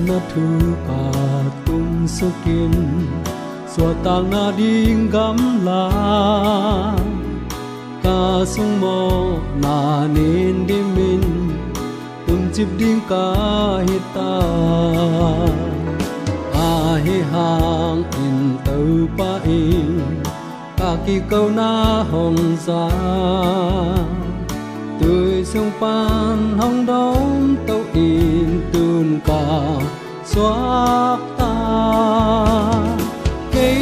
na thu ka tung sukin xua tang na ding gam la ka sung mo na nin di min tum chip ding ka hita a hi hang in tau pa in ka ki câu na hồng za tôi sung pan hong đom tàu in tun ka xoát ta cây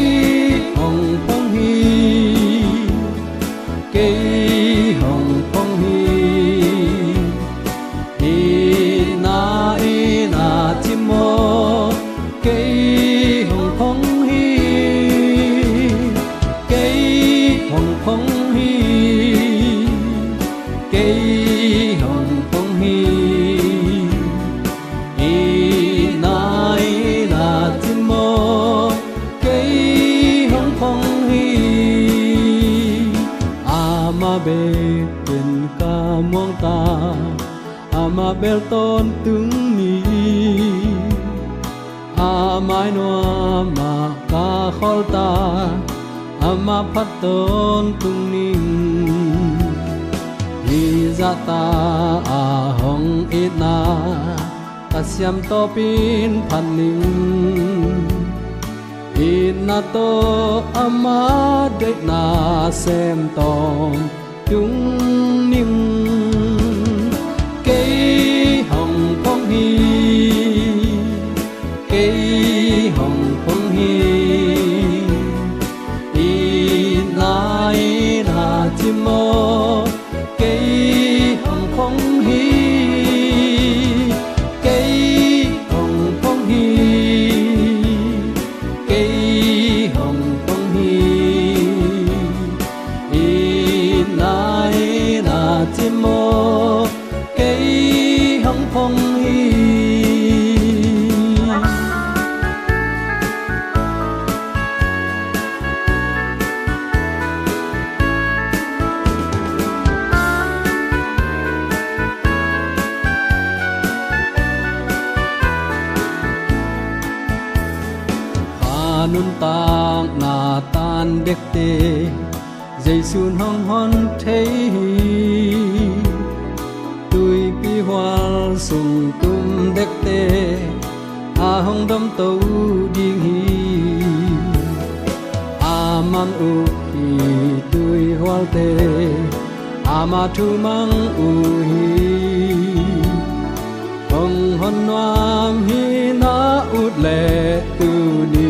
hồng phong hi cây hồng phong hi ina chim mô cây hồng phong hi cây hồng phong hi cây hồng phong hi ina chim mô cây hồng phong hi ama be quên ca muang ta ama bel ton tung ni amai noa ma ka khol ta ama phat ton tung ning hi za ta a hong ina ta siam to pin phan ning ina to ama de na sem tom tung nim cây hồng phong hi cây hồng phong hi ina chim mô cây hồng phong hi cây hồng phong hi cây hồng phong hi ina chim mô cây hồng phong hi nun tang na tan dek te Giêsu hong hon thấy tôi pi hoa sung tum dek te a hong dom tàu ding hi a man u hi tôi hoa te a ma thu mang u hi hong hon noam hi na ut le tu ni